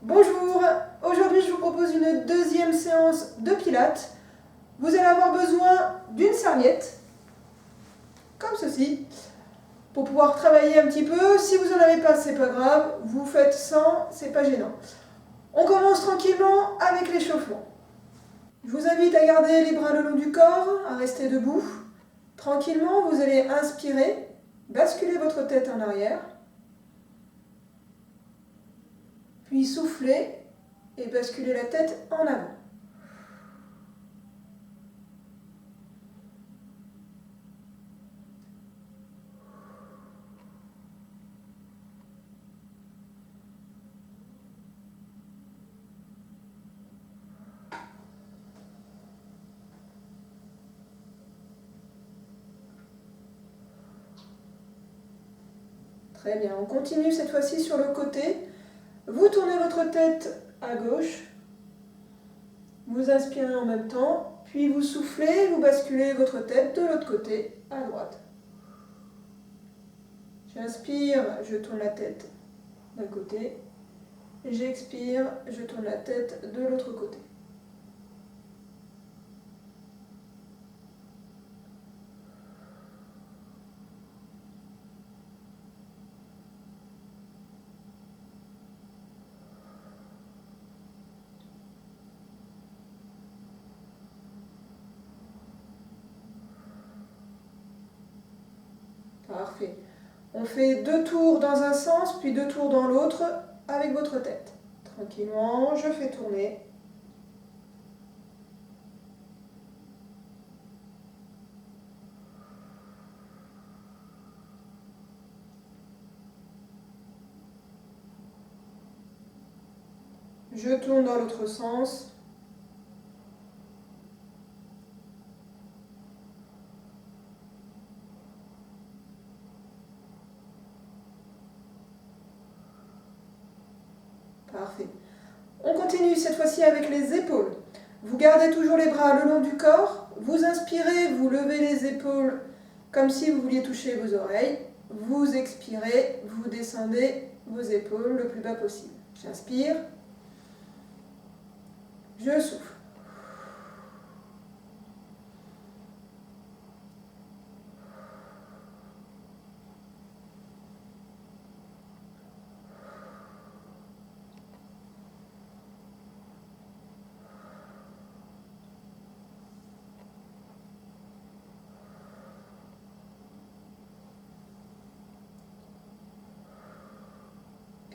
Bonjour, aujourd'hui je vous propose une deuxième séance de pilates. Vous allez avoir besoin d'une serviette, comme ceci, pour pouvoir travailler un petit peu. Si vous n'en avez pas, c'est pas grave, vous faites sans, c'est pas gênant. On commence tranquillement avec l'échauffement. Je vous invite à garder les bras le long du corps, à rester debout. Tranquillement, vous allez inspirer, basculer votre tête en arrière, puis souffler et basculer la tête en avant. Très bien, on continue cette fois-ci sur le côté. Vous tournez votre tête à gauche, vous inspirez en même temps, puis vous soufflez, vous basculez votre tête de l'autre côté à droite. J'inspire, je tourne la tête d'un côté, j'expire, je tourne la tête de l'autre côté. Parfait. On fait 2 tours dans un sens, puis 2 tours dans l'autre avec votre tête. Tranquillement, je fais tourner. Je tourne dans l'autre sens. Parfait. On continue cette fois-ci avec les épaules. Vous gardez toujours les bras le long du corps. Vous inspirez, vous levez les épaules comme si vous vouliez toucher vos oreilles. Vous expirez, vous descendez vos épaules le plus bas possible. J'inspire. Je souffle.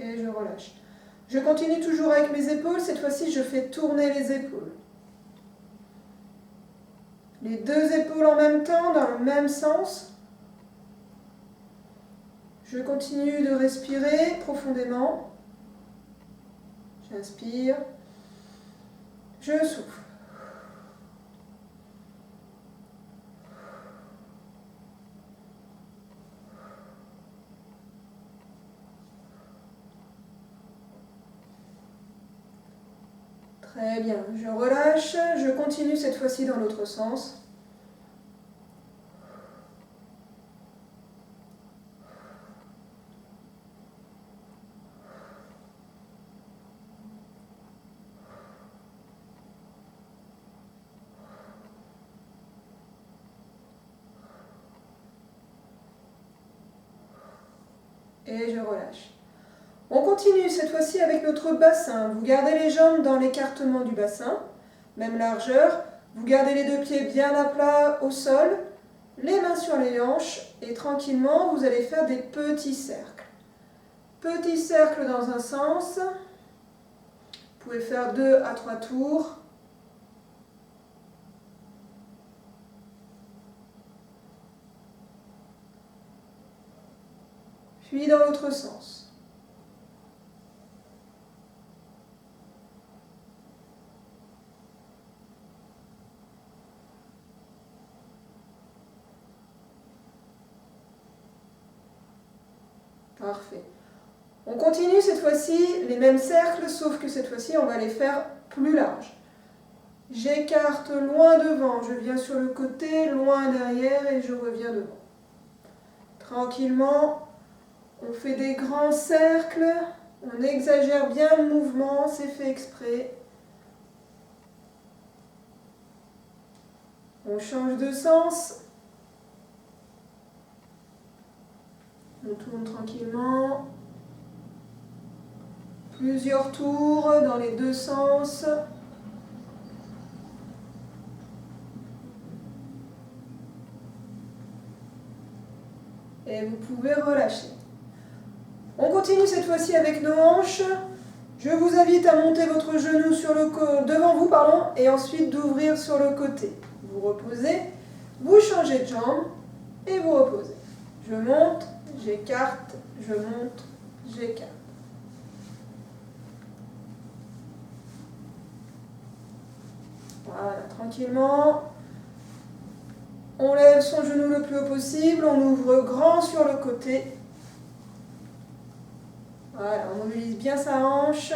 Et je relâche. Je continue toujours avec mes épaules. Cette fois-ci, je fais tourner les épaules. Les 2 épaules en même temps, dans le même sens. Je continue de respirer profondément. J'inspire. Je souffle. Très bien, je relâche, je continue cette fois-ci dans l'autre sens. Et je relâche. On continue cette fois-ci avec notre bassin. Vous gardez les jambes dans l'écartement du bassin, même largeur. Vous gardez les 2 pieds bien à plat au sol, les mains sur les hanches et tranquillement, vous allez faire des petits cercles. Petits cercles dans un sens. Vous pouvez faire 2 à 3 tours. Puis dans l'autre sens. Parfait. On continue cette fois-ci les mêmes cercles, sauf que cette fois-ci, on va les faire plus larges. J'écarte loin devant, je viens sur le côté, loin derrière et je reviens devant. Tranquillement, on fait des grands cercles On exagère bien le mouvement, c'est fait exprès. On change de sens. On tourne tranquillement. Plusieurs tours dans les deux sens. Et vous pouvez relâcher. On continue cette fois-ci avec nos hanches. Je vous invite à monter votre genou sur devant vous et ensuite d'ouvrir sur le côté. Vous reposez, vous changez de jambe et vous reposez. Je monte, j'écarte, je monte, j'écarte. Voilà, tranquillement. On lève son genou le plus haut possible, on ouvre grand sur le côté. Voilà, on mobilise bien sa hanche.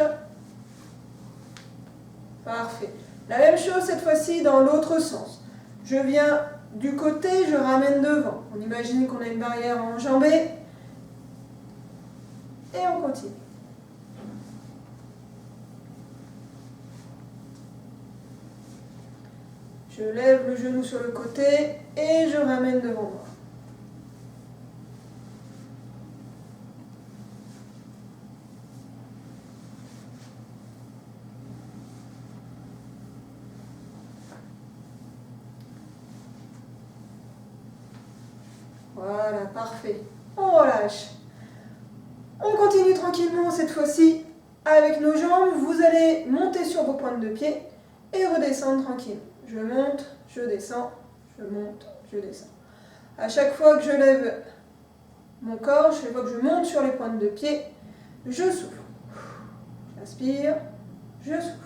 Parfait. La même chose cette fois-ci dans l'autre sens. Je viens du côté, je ramène devant. On imagine qu'on a une barrière enjambée. Et on continue. Je lève le genou sur le côté et je ramène devant moi. Voilà, parfait. On relâche. On continue tranquillement cette fois-ci avec nos jambes. Vous allez monter sur vos pointes de pied et redescendre tranquille. Je monte, je descends, je monte, je descends. À chaque fois que je lève mon corps, chaque fois que je monte sur les pointes de pied, je souffle. J'inspire, je souffle.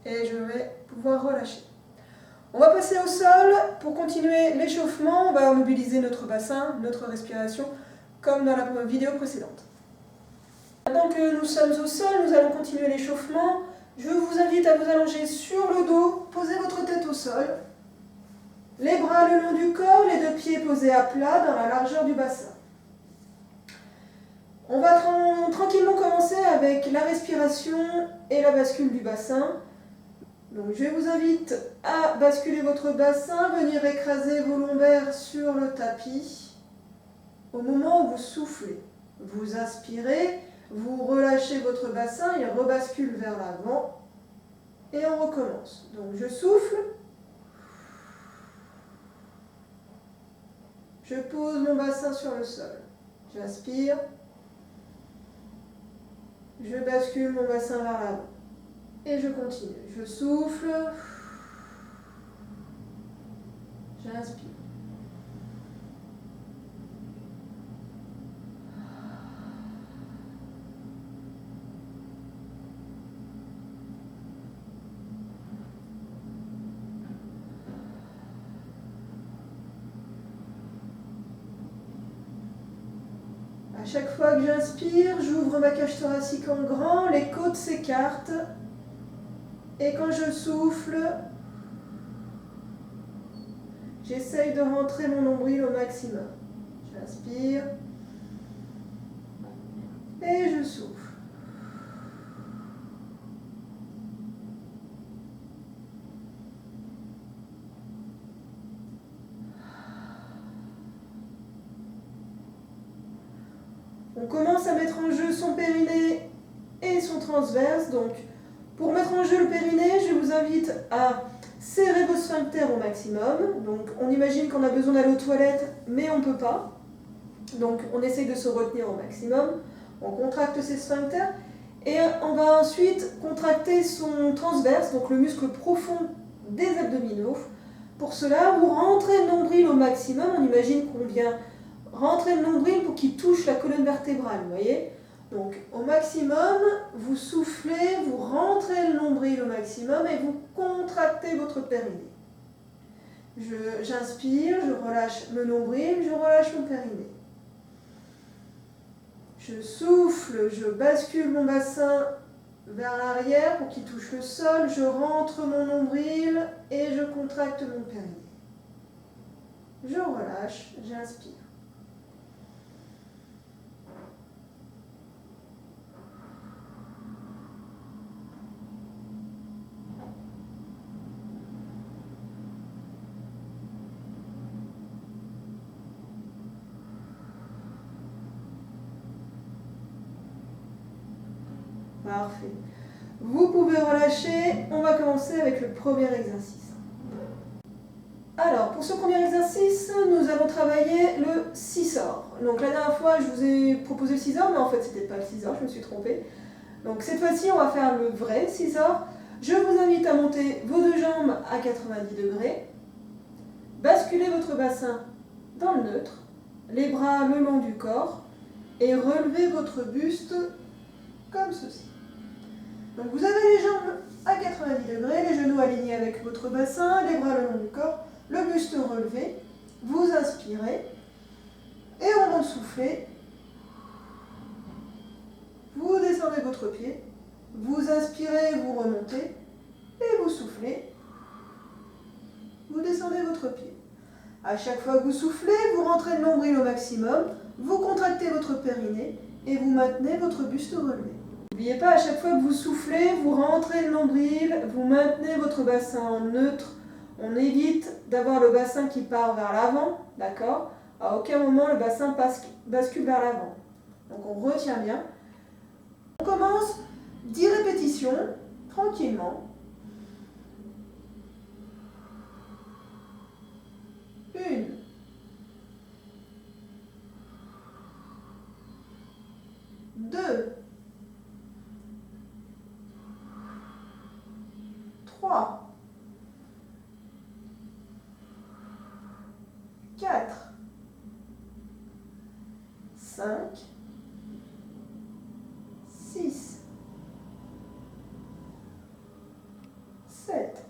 Et je vais pouvoir relâcher. On va passer au sol. Pour continuer l'échauffement, on va mobiliser notre bassin, notre respiration, comme dans la vidéo précédente. Maintenant que nous sommes au sol, nous allons continuer l'échauffement. Je vous invite à vous allonger sur le dos, posez votre tête au sol, les bras le long du corps, les deux pieds posés à plat dans la largeur du bassin. On va tranquillement commencer avec la respiration et la bascule du bassin. Donc je vous invite à basculer votre bassin, venir écraser vos lombaires sur le tapis. Au moment où vous soufflez, vous inspirez, vous relâchez votre bassin, il rebascule vers l'avant et on recommence. Donc je souffle, je pose mon bassin sur le sol, j'inspire, je bascule mon bassin vers l'avant. Et je continue. Je souffle. J'inspire. À chaque fois que j'inspire, j'ouvre ma cage thoracique en grand, les côtes s'écartent. Et quand je souffle, j'essaye de rentrer mon nombril au maximum. J'inspire et je souffle. On commence à mettre en jeu son périnée et son transverse. Donc, pour mettre en jeu le périnée, je vous invite à serrer vos sphincters au maximum. Donc, on imagine qu'on a besoin d'aller aux toilettes, mais on ne peut pas. Donc, on essaye de se retenir au maximum. On contracte ses sphincters. Et on va ensuite contracter son transverse, donc le muscle profond des abdominaux. Pour cela, vous rentrez le nombril au maximum. On imagine qu'on vient rentrer le nombril pour qu'il touche la colonne vertébrale, vous voyez ? Donc au maximum, vous soufflez, vous rentrez le nombril au maximum et vous contractez votre périnée. J'inspire, je relâche le nombril, je relâche mon périnée. Je souffle, je bascule mon bassin vers l'arrière pour qu'il touche le sol. Je rentre mon nombril et je contracte mon périnée. Je relâche, j'inspire. Parfait. Vous pouvez relâcher. On va commencer avec le premier exercice. Alors, pour ce premier exercice, nous allons travailler le scissor. Donc la dernière fois, je vous ai proposé le scissor, mais en fait, c'était pas le scissor, je me suis trompée. Donc cette fois-ci, on va faire le vrai scissor. Je vous invite à monter vos deux jambes à 90 degrés. Basculez votre bassin dans le neutre, les bras le long du corps et relevez votre buste comme ceci. Donc vous avez les jambes à 90 degrés, les genoux alignés avec votre bassin, les bras le long du corps, le buste relevé. Vous inspirez et au moment de souffler, vous descendez votre pied, vous inspirez, vous remontez et vous soufflez, vous descendez votre pied. À chaque fois que vous soufflez, vous rentrez le nombril au maximum, vous contractez votre périnée et vous maintenez votre buste relevé. N'oubliez pas, à chaque fois que vous soufflez, vous rentrez le nombril, vous maintenez votre bassin en neutre. On évite d'avoir le bassin qui part vers l'avant, d'accord? À aucun moment le bassin bascule vers l'avant. Donc on retient bien. On commence 10 répétitions, tranquillement. 1, 2, 3, 4, 5, 6, 7,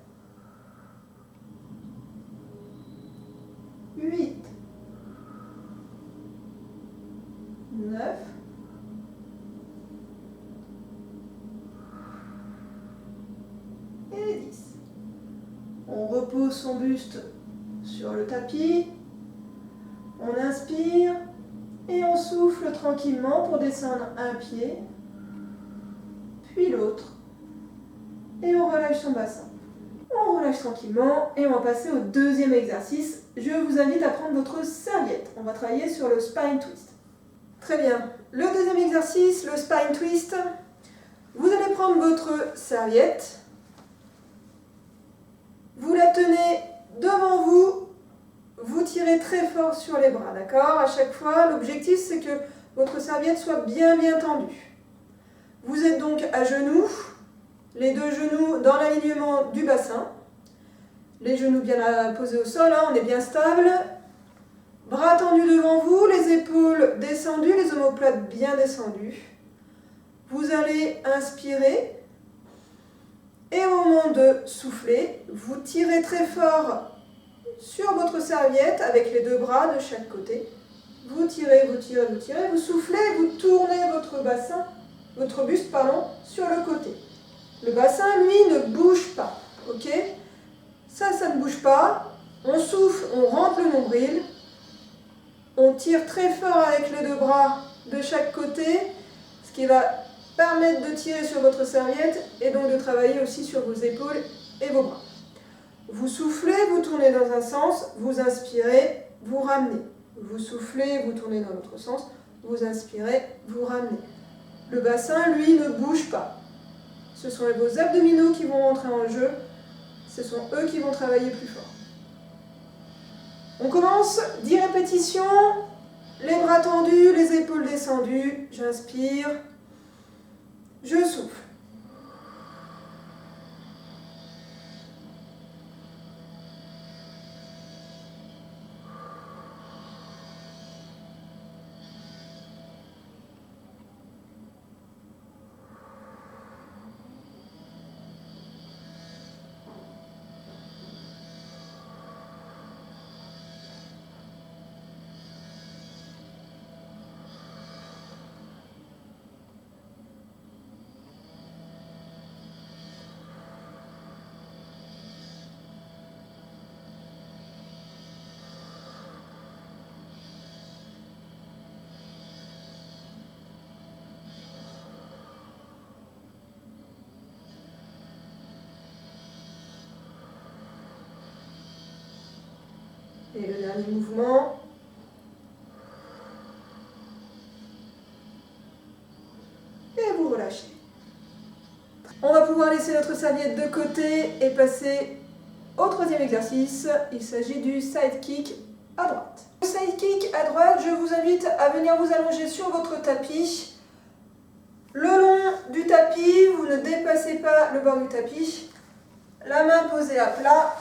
8, 9, 10. On repose son buste sur le tapis, on inspire et on souffle tranquillement pour descendre un pied, puis l'autre, et on relâche son bassin. On relâche tranquillement et on va passer au deuxième exercice. Je vous invite à prendre votre serviette. On va travailler sur le spine twist. Très bien. Le deuxième exercice, le spine twist. Vous allez prendre votre serviette. Vous la tenez devant vous. Vous tirez très fort sur les bras, d'accord? À chaque fois, l'objectif c'est que votre serviette soit bien tendue. Vous êtes donc à genoux. Les deux genoux dans l'alignement du bassin. Les genoux bien posés au sol, hein, on est bien stable. Bras tendus devant vous, les épaules descendues, les omoplates bien descendues. Vous allez inspirer. Et au moment de souffler, vous tirez très fort sur votre serviette avec les deux bras de chaque côté. Vous tirez, vous tirez, vous tirez, vous soufflez, vous tournez votre bassin, votre buste, pardon, sur le côté. Le bassin, lui, ne bouge pas, ok? Ça ne bouge pas. On souffle, on rentre le nombril. On tire très fort avec les deux bras de chaque côté, ce qui va permettre de tirer sur votre serviette et donc de travailler aussi sur vos épaules et vos bras. Vous soufflez, vous tournez dans un sens, vous inspirez, vous ramenez. Vous soufflez, vous tournez dans l'autre sens, vous inspirez, vous ramenez. Le bassin, lui, ne bouge pas. Ce sont vos abdominaux qui vont rentrer en jeu. Ce sont eux qui vont travailler plus fort. On commence, 10 répétitions, les bras tendus, les épaules descendues. J'inspire, je souffle. Dernier mouvement. Et vous relâchez. On va pouvoir laisser notre serviette de côté et passer au troisième exercice. Il s'agit du side kick à droite. Le side kick à droite, je vous invite à venir vous allonger sur votre tapis. Le long du tapis, vous ne dépassez pas le bord du tapis. La main posée à plat,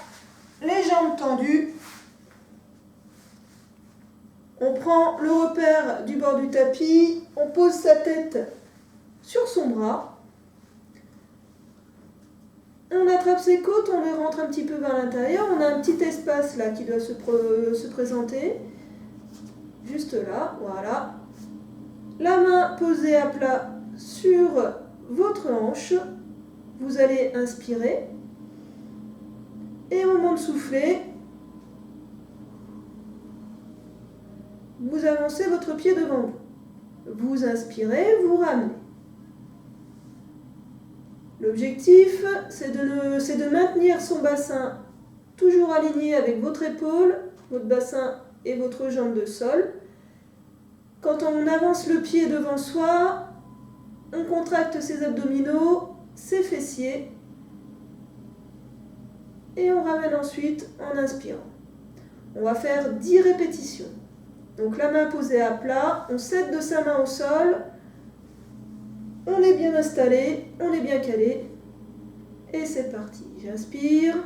les jambes tendues. On prend le repère du bord du tapis, on pose sa tête sur son bras. On attrape ses côtes, on les rentre un petit peu vers l'intérieur. On a un petit espace là qui doit se présenter. Juste là, voilà. La main posée à plat sur votre hanche. Vous allez inspirer. Et au moment de souffler, vous avancez votre pied devant vous. Vous inspirez, vous ramenez. L'objectif, c'est de maintenir son bassin toujours aligné avec votre épaule, votre bassin et votre jambe de sol. Quand on avance le pied devant soi, on contracte ses abdominaux, ses fessiers et on ramène ensuite en inspirant. On va faire 10 répétitions. Donc la main posée à plat, on cède de sa main au sol. On est bien installé, on est bien calé. Et c'est parti. J'inspire.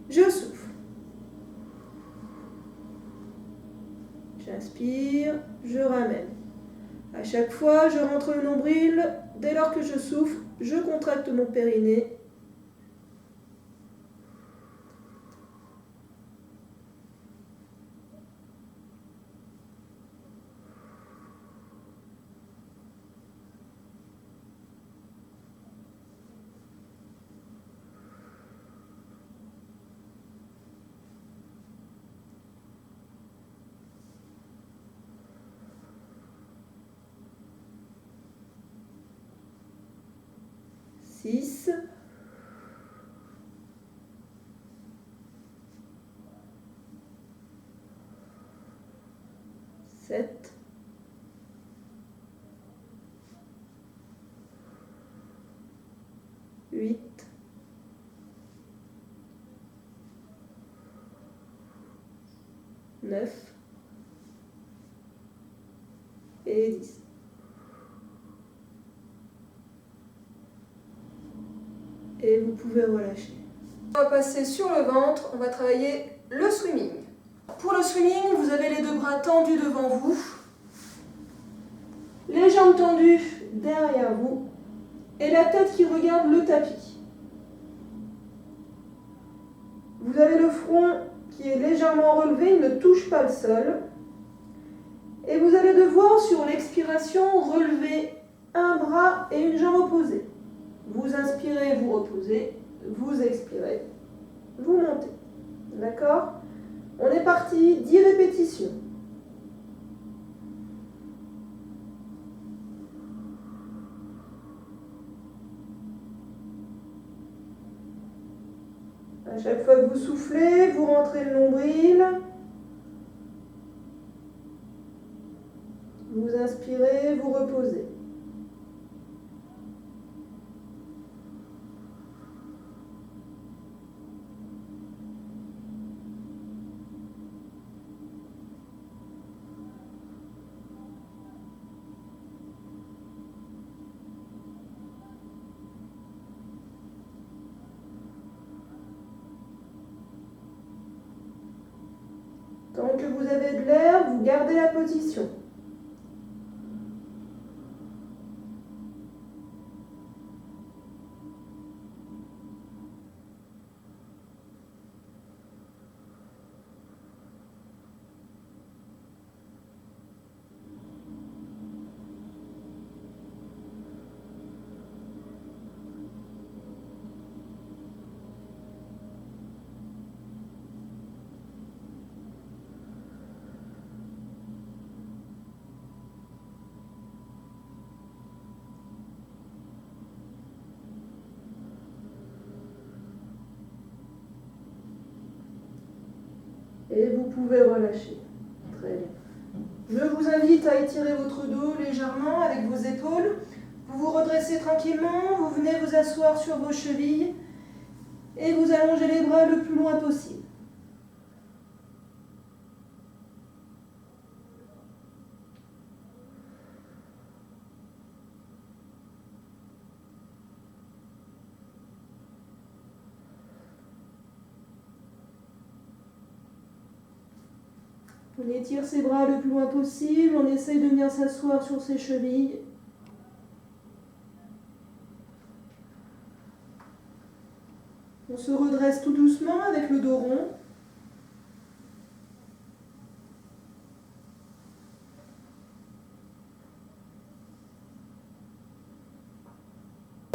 Je souffle. J'inspire. Je ramène. À chaque fois, je rentre le nombril. Dès lors que je souffle, je contracte mon périnée. Six, 7, 8, 9 et 10. Et vous pouvez relâcher. On va passer sur le ventre, on va travailler le swimming. Pour le swimming, vous avez les deux bras tendus devant vous, les jambes tendues derrière vous et la tête qui regarde le tapis. Vous avez le front qui est légèrement relevé, il ne touche pas le sol. Et vous allez devoir, sur l'expiration, relever un bras et une jambe opposée. Vous inspirez, vous reposez, vous expirez, vous montez. D'accord? On est parti, 10 répétitions. À chaque fois que vous soufflez, vous rentrez le nombril. Vous inspirez, vous reposez. Tant que vous avez de l'air, vous gardez la position. Et vous pouvez relâcher. Très bien. Je vous invite à étirer votre dos légèrement avec vos épaules. Vous vous redressez tranquillement, vous venez vous asseoir sur vos chevilles et vous allongez les bras le plus loin possible. On étire ses bras le plus loin possible, on essaye de venir s'asseoir sur ses chevilles. On se redresse tout doucement avec le dos rond.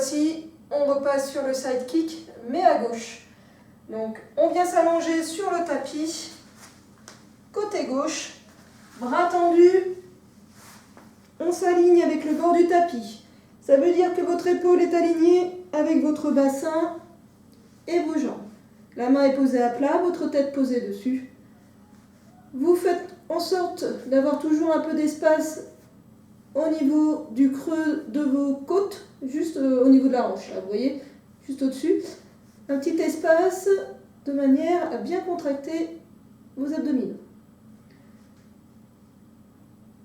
Ici, on repasse sur le side kick, mais à gauche. Donc, on vient s'allonger sur le tapis. Côté gauche, bras tendus, on s'aligne avec le bord du tapis. Ça veut dire que votre épaule est alignée avec votre bassin et vos jambes. La main est posée à plat, votre tête posée dessus. Vous faites en sorte d'avoir toujours un peu d'espace au niveau du creux de vos côtes, juste au niveau de la hanche, là, vous voyez, juste au-dessus. Un petit espace de manière à bien contracter vos abdominaux.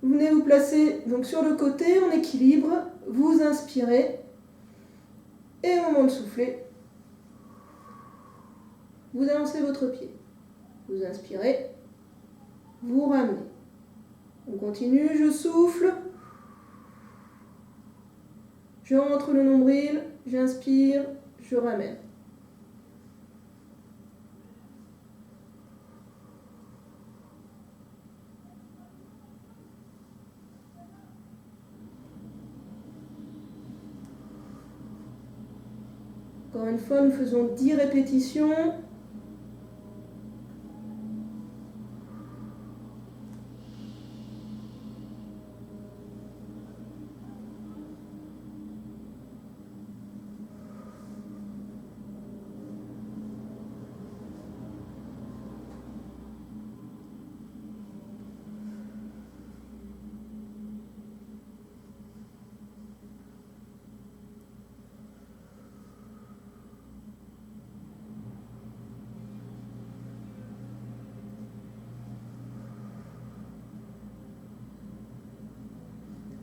Vous venez vous placer donc sur le côté en équilibre, vous inspirez et au moment de souffler, vous avancez votre pied. Vous inspirez, vous ramenez. On continue, je souffle, je rentre le nombril, j'inspire, je ramène. Encore une fois, nous faisons 10 répétitions.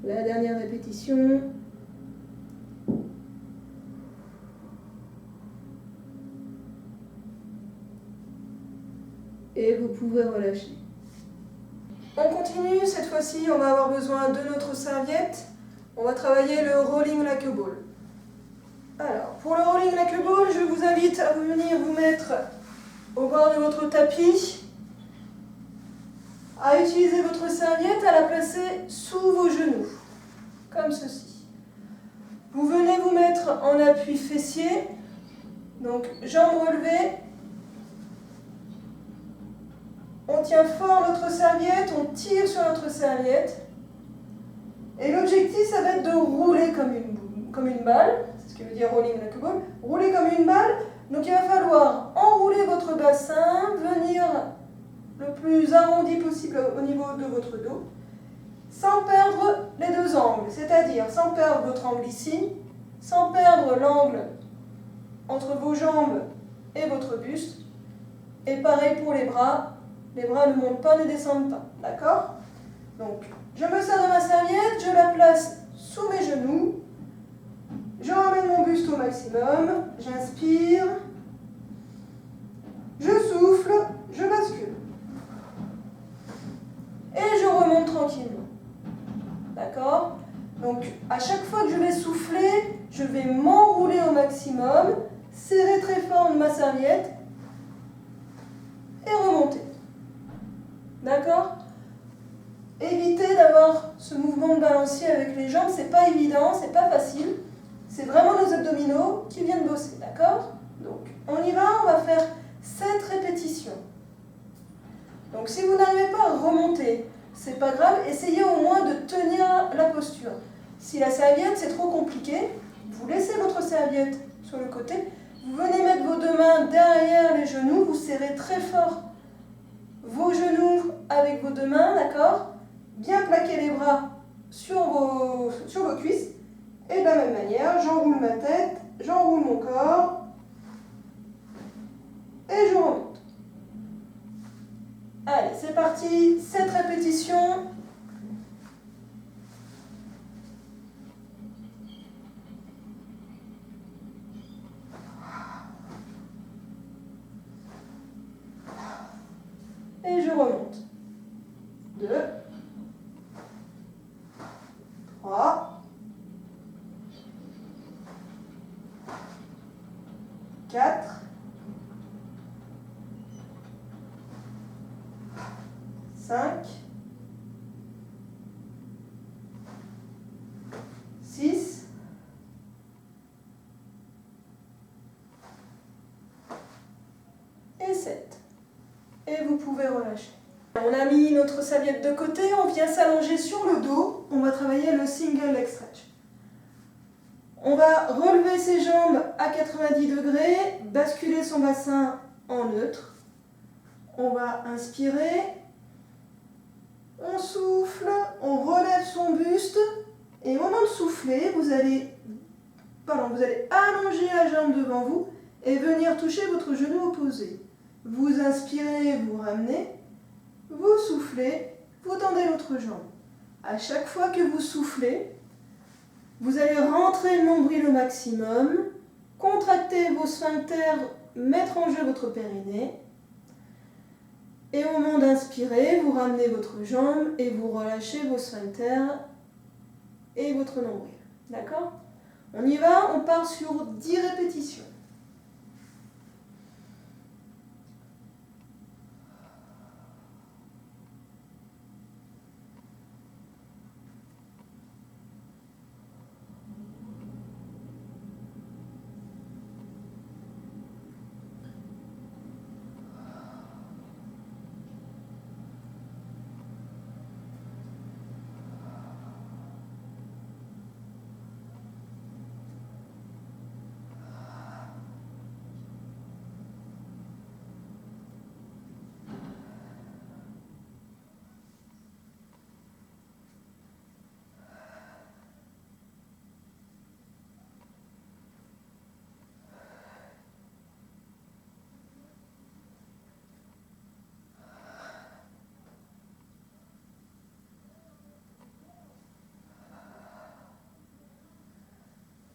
La dernière répétition. Et vous pouvez relâcher. On continue, cette fois-ci on va avoir besoin de notre serviette. On va travailler le rolling like a ball. Alors, pour le rolling like a ball, je vous invite à venir vous mettre au bord de votre tapis, à utiliser votre serviette, à la placer sous vos genoux, comme ceci. Vous venez vous mettre en appui fessier, donc jambes relevées. On tient fort notre serviette, on tire sur notre serviette. Et l'objectif, ça va être de rouler comme une balle, c'est ce qui veut dire rolling like a ball, rouler comme une balle. Donc il va falloir enrouler votre bassin, venir le plus arrondi possible au niveau de votre dos, sans perdre les deux angles, c'est-à-dire sans perdre votre angle ici, sans perdre l'angle entre vos jambes et votre buste, et pareil pour les bras ne montent pas, ne descendent pas, d'accord? Donc, je me sers de ma serviette, je la place sous mes genoux, je ramène mon buste au maximum, j'inspire, je souffle, je bascule. Et je remonte tranquillement. D'accord? Donc, à chaque fois que je vais souffler, je vais m'enrouler au maximum, serrer très fort ma serviette et remonter. D'accord? Évitez d'avoir ce mouvement de balancier avec les jambes, c'est pas évident, c'est pas facile. C'est vraiment nos abdominaux qui viennent bosser, d'accord? Donc, on y va, on va faire 7 répétitions. Donc si vous n'arrivez pas à remonter, c'est pas grave, essayez au moins de tenir la posture. Si la serviette c'est trop compliqué, vous laissez votre serviette sur le côté, vous venez mettre vos deux mains derrière les genoux, vous serrez très fort vos genoux avec vos deux mains, d'accord? Bien plaquer les bras sur vos cuisses. Et de la même manière, j'enroule ma tête, j'enroule mon corps et je remonte. Allez, c'est parti, 7 répétitions. Et je remonte. 2, 3, 4, 5, 6, 7. Et vous pouvez relâcher. On a mis notre serviette de côté, on vient s'allonger sur le dos. On va travailler le single leg stretch. On va relever ses jambes à 90 degrés, basculer son bassin en neutre. On va inspirer, on souffle, on relève son buste et au moment de souffler, vous allez allonger la jambe devant vous et venir toucher votre genou opposé. Vous inspirez, vous ramenez, vous soufflez, vous tendez l'autre jambe. À chaque fois que vous soufflez, vous allez rentrer le nombril au maximum, contracter vos sphincters, mettre en jeu votre périnée. Et au moment d'inspirer, vous ramenez votre jambe et vous relâchez vos sphincters et votre nombril. D'accord? On y va, on part sur 10 répétitions.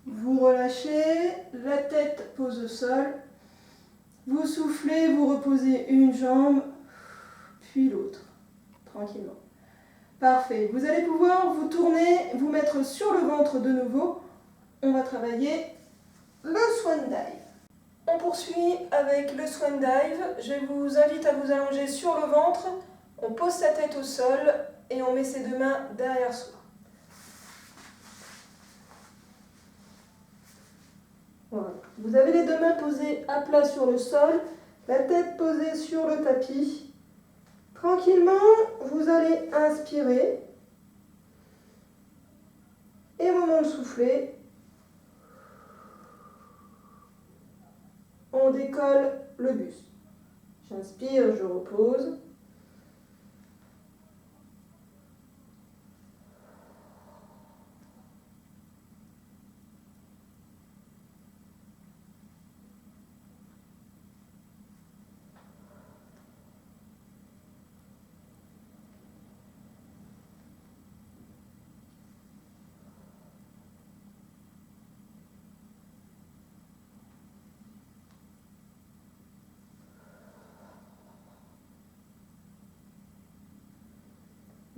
Vous relâchez, la tête pose au sol. Vous soufflez, vous reposez une jambe, puis l'autre, tranquillement. Parfait. Vous allez pouvoir vous tourner, vous mettre sur le ventre de nouveau. On va travailler le swan dive. On poursuit avec le swan dive. Je vous invite à vous allonger sur le ventre. On pose sa tête au sol et on met ses deux mains derrière soi. Voilà. Vous avez les deux mains posées à plat sur le sol, la tête posée sur le tapis. Tranquillement, vous allez inspirer. Et au moment de souffler, on décolle le buste. J'inspire, je repose.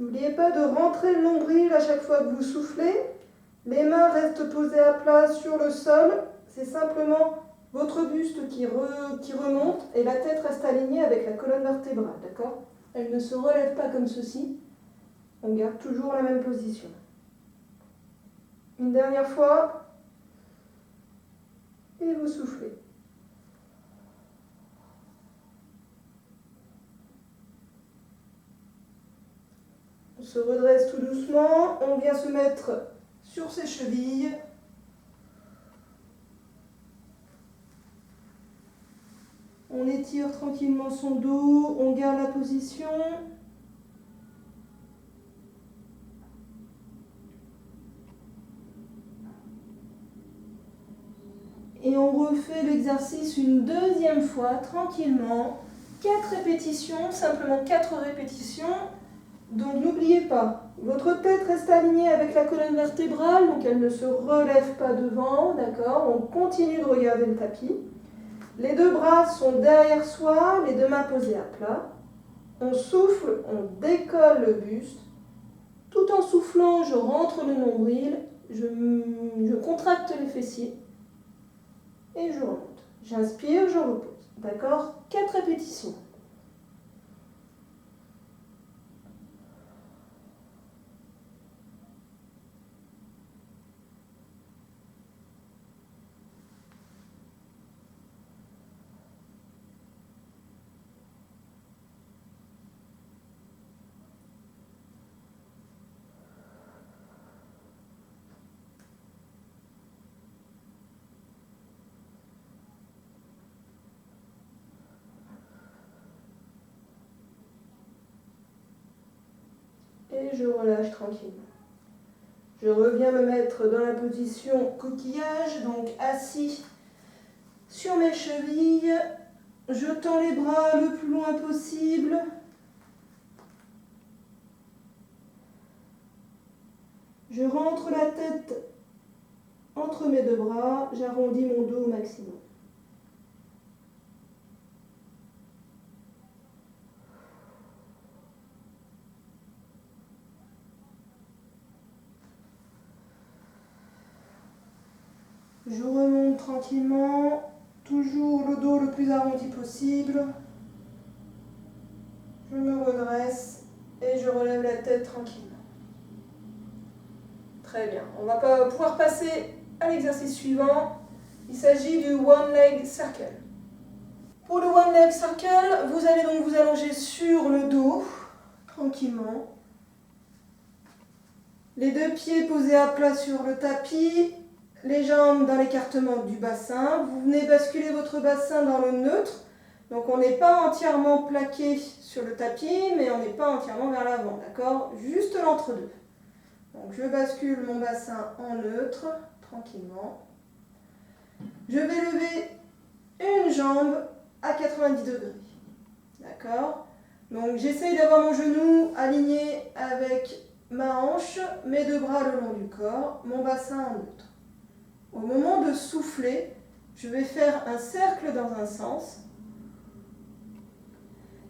N'oubliez pas de rentrer le nombril à chaque fois que vous soufflez. Les mains restent posées à plat sur le sol. C'est simplement votre buste qui remonte et la tête reste alignée avec la colonne vertébrale, d'accord? Elle ne se relève pas comme ceci. On garde toujours la même position. Une dernière fois. Et vous soufflez. On se redresse tout doucement, on vient se mettre sur ses chevilles. « 1, On étire tranquillement son dos, on garde la position. Et on refait l'exercice une deuxième fois, tranquillement. 4 répétitions, simplement 4 répétitions. Donc n'oubliez pas, votre tête reste alignée avec la colonne vertébrale, donc elle ne se relève pas devant, d'accord? On continue de regarder le tapis. Les deux bras sont derrière soi, les deux mains posées à plat. On souffle, on décolle le buste. Tout en soufflant, je rentre le nombril, je contracte les fessiers et je remonte. J'inspire, je repose. D'accord? 4 répétitions. Et je relâche tranquillement. Je reviens me mettre dans la position coquillage, donc assis sur mes chevilles. Je tends les bras le plus loin possible. Je rentre la tête entre mes deux bras, j'arrondis mon dos au maximum. Je remonte tranquillement, toujours le dos le plus arrondi possible. Je me redresse et je relève la tête tranquillement. Très bien, on va pouvoir passer à l'exercice suivant. Il s'agit du One Leg Circle. Pour le One Leg Circle, vous allez donc vous allonger sur le dos, tranquillement. Les deux pieds posés à plat sur le tapis, les jambes dans l'écartement du bassin. Vous venez basculer votre bassin dans le neutre. Donc on n'est pas entièrement plaqué sur le tapis, mais on n'est pas entièrement vers l'avant, d'accord? Juste l'entre-deux. Donc je bascule mon bassin en neutre, tranquillement. Je vais lever une jambe à 90 degrés, d'accord? Donc j'essaye d'avoir mon genou aligné avec ma hanche, mes deux bras le long du corps, mon bassin en neutre. Au moment de souffler, je vais faire un cercle dans un sens.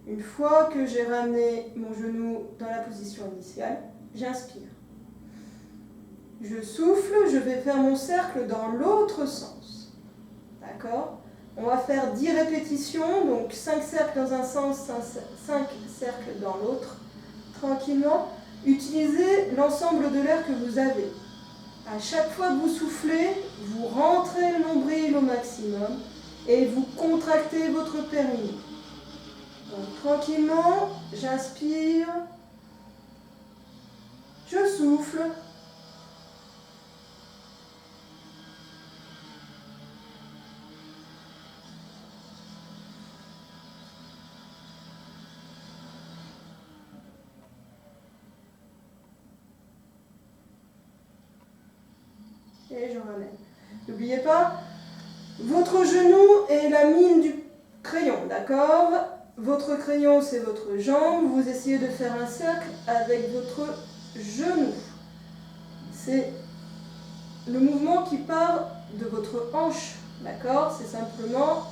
Une fois que j'ai ramené mon genou dans la position initiale, j'inspire. Je souffle, je vais faire mon cercle dans l'autre sens. D'accord? On va faire 10 répétitions, donc 5 cercles dans un sens, 5 cercles dans l'autre. Tranquillement, utilisez l'ensemble de l'air que vous avez. À chaque fois que vous soufflez, vous rentrez le nombril au maximum et vous contractez votre périnée. Donc tranquillement, j'inspire, je souffle. Et je ramène. N'oubliez pas, votre genou est la mine du crayon, d'accord? Votre crayon, c'est votre jambe. Vous essayez de faire un cercle avec votre genou. C'est le mouvement qui part de votre hanche, d'accord? C'est simplement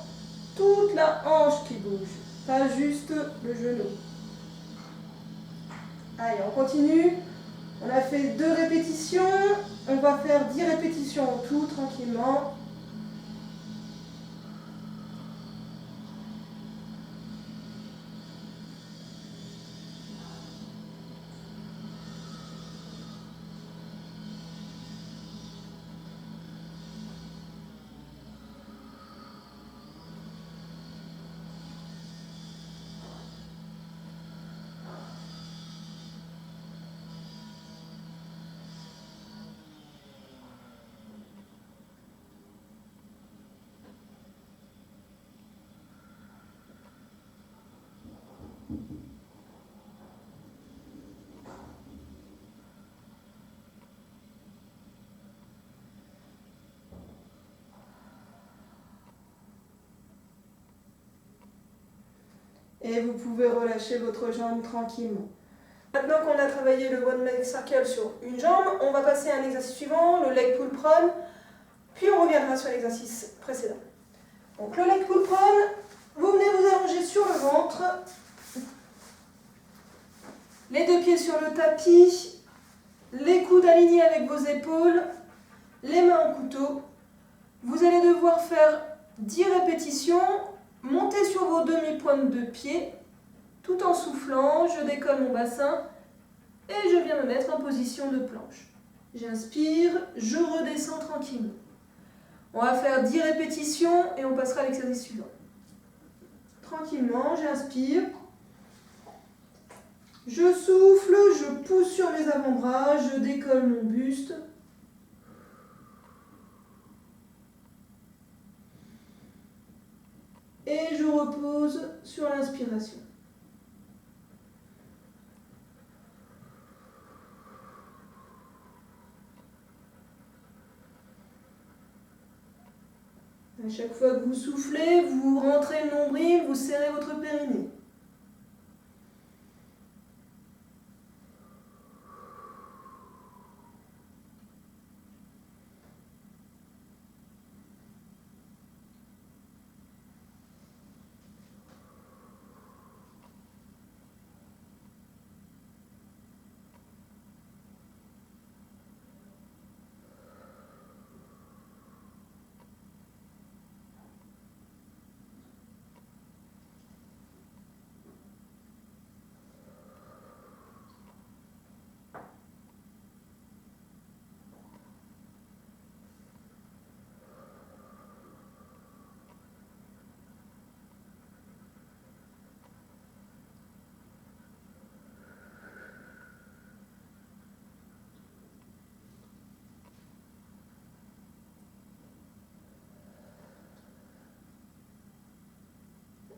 toute la hanche qui bouge, pas juste le genou. Allez, on continue. On a fait 2 répétitions. On va faire 10 répétitions en tout, tranquillement. Et vous pouvez relâcher votre jambe tranquillement. Maintenant qu'on a travaillé le One Leg Circle sur une jambe, on va passer à un exercice suivant, le Leg Pull Prone, puis on reviendra sur l'exercice précédent. Donc le Leg Pull Prone, vous venez vous allonger sur le ventre, les deux pieds sur le tapis, les coudes alignés avec vos épaules, les mains en couteau. Vous allez devoir faire 10 répétitions, monter sur vos demi-pointes de pied, tout en soufflant, je décolle mon bassin et je viens me mettre en position de planche. J'inspire, je redescends tranquillement. On va faire 10 répétitions et on passera à l'exercice suivant. Tranquillement, j'inspire, je souffle, je pousse sur mes avant-bras, je décolle mon buste. Et je repose sur l'inspiration. À chaque fois que vous soufflez, vous rentrez le nombril, vous serrez votre périnée.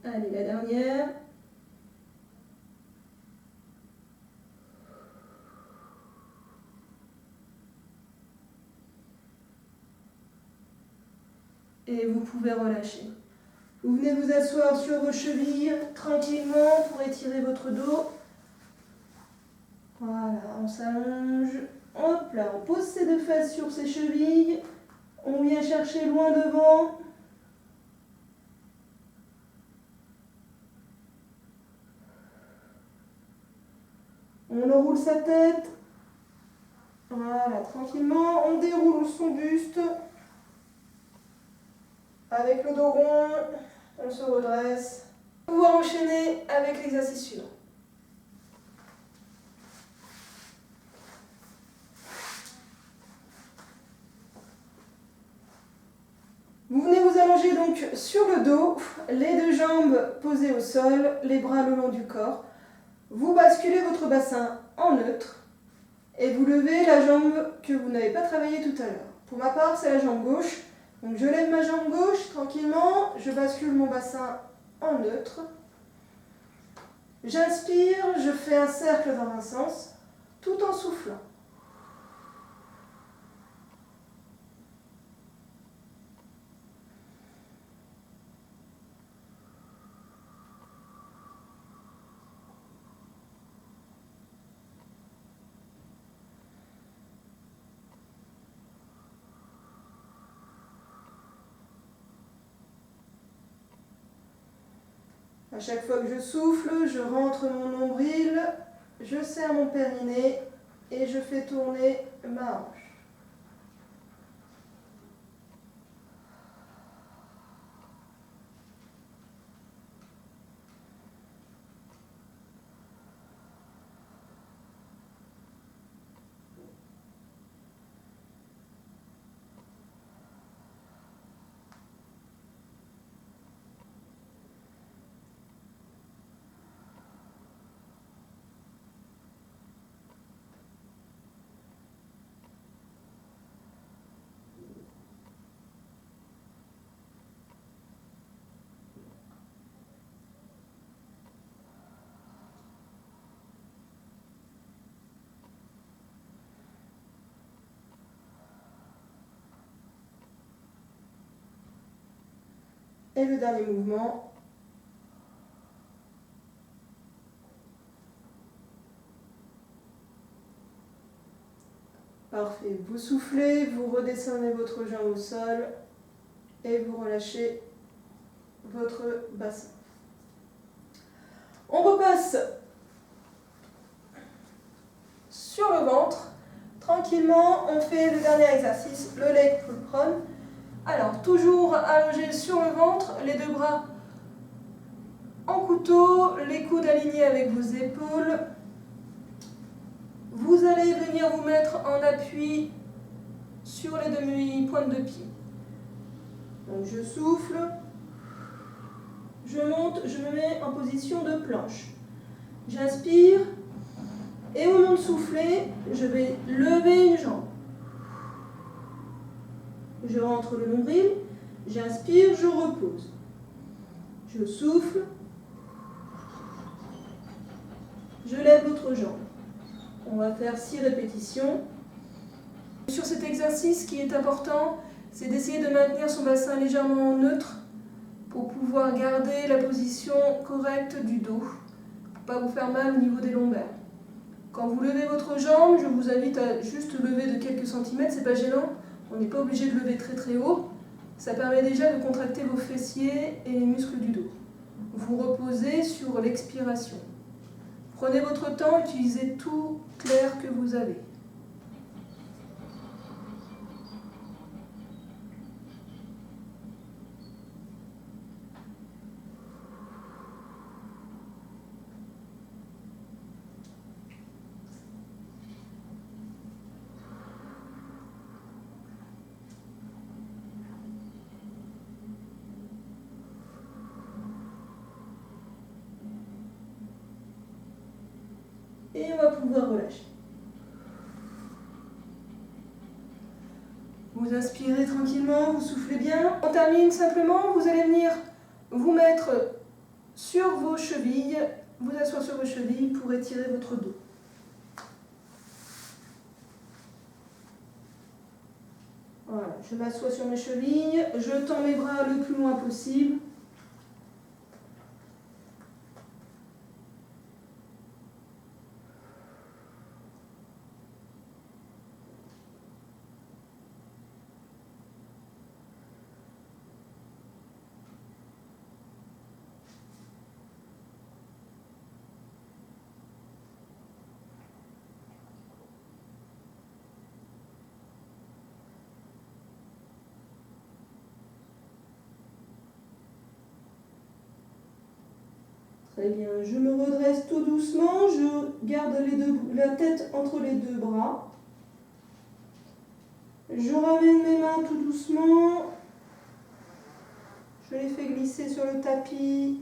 Allez, la dernière. Et vous pouvez relâcher. Vous venez vous asseoir sur vos chevilles tranquillement pour étirer votre dos. Voilà, on s'allonge. Hop là, on pose ses deux fesses sur ses chevilles. On vient chercher loin devant. On enroule sa tête. Voilà, tranquillement. On déroule son buste. Avec le dos rond, on se redresse. On va enchaîner avec l'exercice suivant. Vous venez vous allonger donc sur le dos, les deux jambes posées au sol, les bras le long du corps. Vous basculez votre bassin en neutre et vous levez la jambe que vous n'avez pas travaillée tout à l'heure. Pour ma part, c'est la jambe gauche. Donc je lève ma jambe gauche tranquillement, je bascule mon bassin en neutre. J'inspire, je fais un cercle dans un sens, tout en soufflant. À chaque fois que je souffle, je rentre mon nombril, je serre mon périnée et je fais tourner ma hanche. Et le dernier mouvement. Parfait. Vous soufflez, vous redescendez votre jambe au sol et vous relâchez votre bassin. On repasse sur le ventre. Tranquillement, on fait le dernier exercice, le leg pull prone. Alors, toujours allongé sur le ventre, les deux bras en couteau, les coudes alignés avec vos épaules. Vous allez venir vous mettre en appui sur les demi-pointes de pied. Donc je souffle, je monte, je me mets en position de planche. J'inspire et au moment de souffler, je vais lever une jambe. Je rentre le nombril, j'inspire, je repose. Je souffle, je lève l'autre jambe. On va faire 6 répétitions. Sur cet exercice, ce qui est important, c'est d'essayer de maintenir son bassin légèrement neutre pour pouvoir garder la position correcte du dos, pour ne pas vous faire mal au niveau des lombaires. Quand vous levez votre jambe, je vous invite à juste lever de quelques centimètres, c'est pas gênant, on n'est pas obligé de lever très très haut. Ça permet déjà de contracter vos fessiers et les muscles du dos. Vous reposez sur l'expiration. Prenez votre temps, utilisez tout l'air que vous avez. Et on va pouvoir relâcher. Vous inspirez tranquillement, vous soufflez bien. On termine simplement, vous allez venir vous mettre sur vos chevilles, vous asseoir sur vos chevilles pour étirer votre dos. Voilà, je m'assois sur mes chevilles, je tends mes bras le plus loin possible. Très bien, je me redresse tout doucement, je garde la tête entre les deux bras. Je ramène mes mains tout doucement. Je les fais glisser sur le tapis.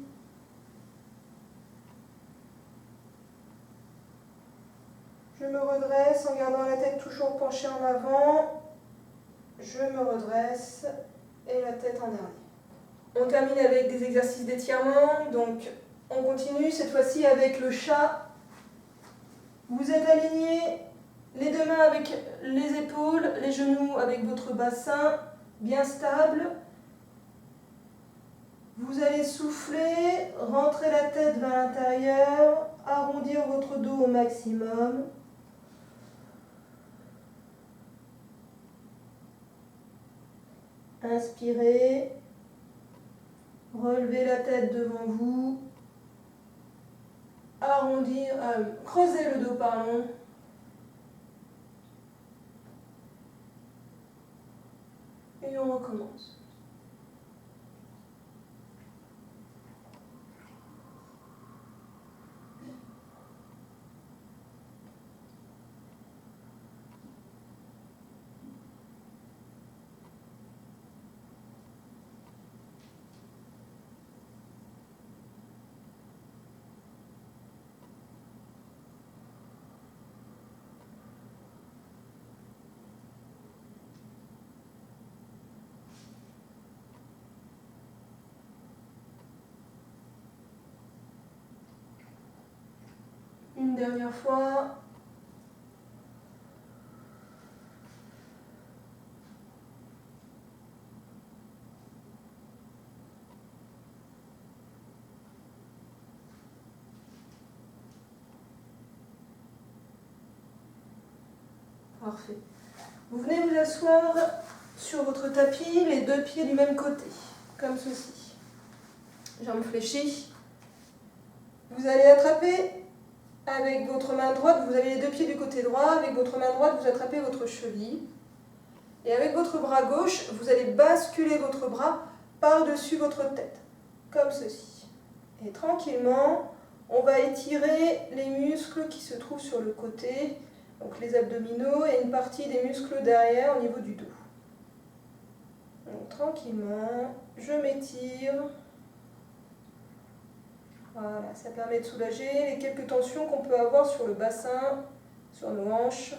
Je me redresse en gardant la tête toujours penchée en avant. Je me redresse et la tête en dernier. On termine avec des exercices d'étirement. Donc on continue cette fois-ci avec le chat. Vous êtes alignés, les deux mains avec les épaules, les genoux avec votre bassin bien stable. Vous allez souffler, rentrer la tête vers l'intérieur, arrondir votre dos au maximum. Inspirez, relevez la tête devant vous, arrondir, creusez le dos, pardon. Et on recommence. Une dernière fois. Parfait. Vous venez vous asseoir sur votre tapis, les deux pieds du même côté, comme ceci. Jambes fléchies. Vous allez attraper avec votre main droite, vous avez les deux pieds du côté droit, avec votre main droite, vous attrapez votre cheville. Et avec votre bras gauche, vous allez basculer votre bras par-dessus votre tête, comme ceci. Et tranquillement, on va étirer les muscles qui se trouvent sur le côté, donc les abdominaux et une partie des muscles derrière au niveau du dos. Donc tranquillement, je m'étire. Voilà, ça permet de soulager les quelques tensions qu'on peut avoir sur le bassin, sur nos hanches.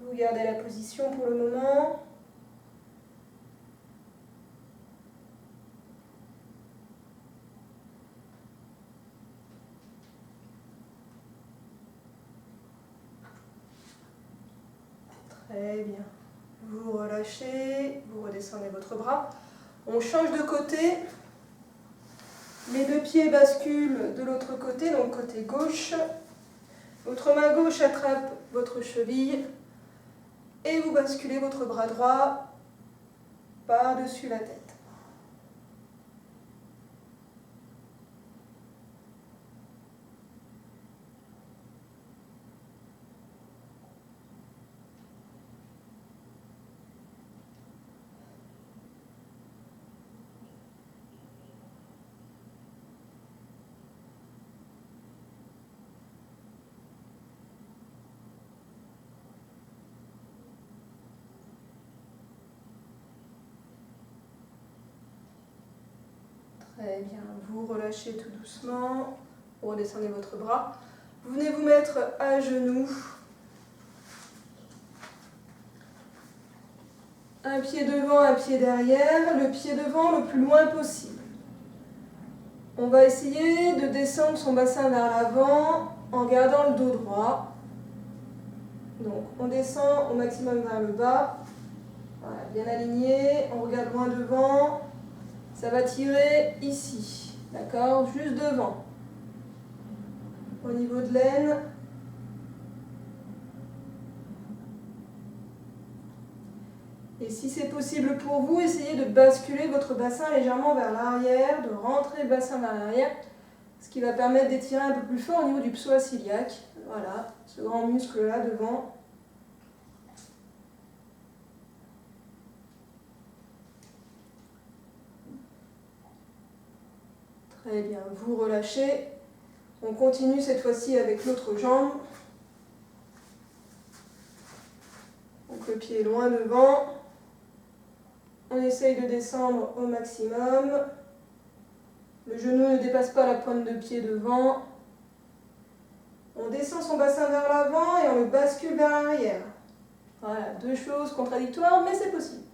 Vous gardez la position pour le moment. Très bien. Vous relâchez, vous redescendez votre bras. On change de côté. Les deux pieds basculent de l'autre côté, donc côté gauche. Votre main gauche attrape votre cheville et vous basculez votre bras droit par-dessus la tête. Très bien, vous relâchez tout doucement, vous redescendez votre bras. Vous venez vous mettre à genoux. Un pied devant, un pied derrière, le pied devant le plus loin possible. On va essayer de descendre son bassin vers l'avant en gardant le dos droit. Donc on descend au maximum vers le bas. Voilà, bien aligné, on regarde loin devant. Ça va tirer ici, d'accord? Juste devant. Au niveau de l'aine. Et si c'est possible pour vous, essayez de basculer votre bassin légèrement vers l'arrière, de rentrer le bassin vers l'arrière, ce qui va permettre d'étirer un peu plus fort au niveau du psoas iliaque. Voilà, ce grand muscle-là devant. Très bien, vous relâchez. On continue cette fois-ci avec l'autre jambe. Donc le pied est loin devant. On essaye de descendre au maximum. Le genou ne dépasse pas la pointe de pied devant. On descend son bassin vers l'avant et on le bascule vers l'arrière. Voilà, deux choses contradictoires, mais c'est possible.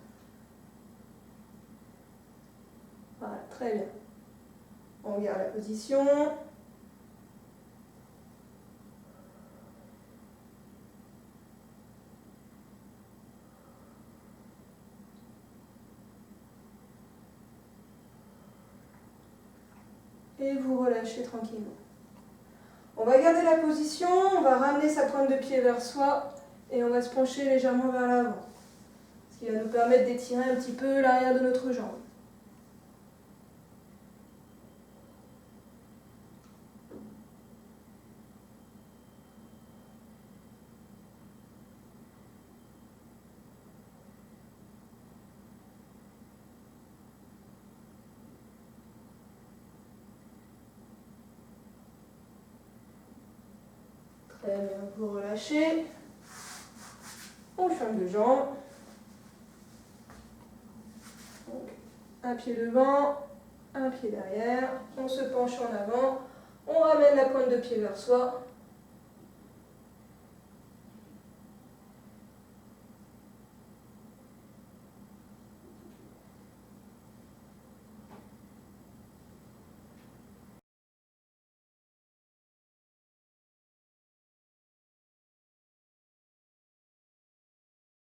Voilà, très bien. On garde la position. Et vous relâchez tranquillement. On va garder la position, on va ramener sa pointe de pied vers soi et on va se pencher légèrement vers l'avant. Ce qui va nous permettre d'étirer un petit peu l'arrière de notre jambe. Très bien, vous relâchez. On change de jambe. Donc, un pied devant, un pied derrière. On se penche en avant. On ramène la pointe de pied vers soi.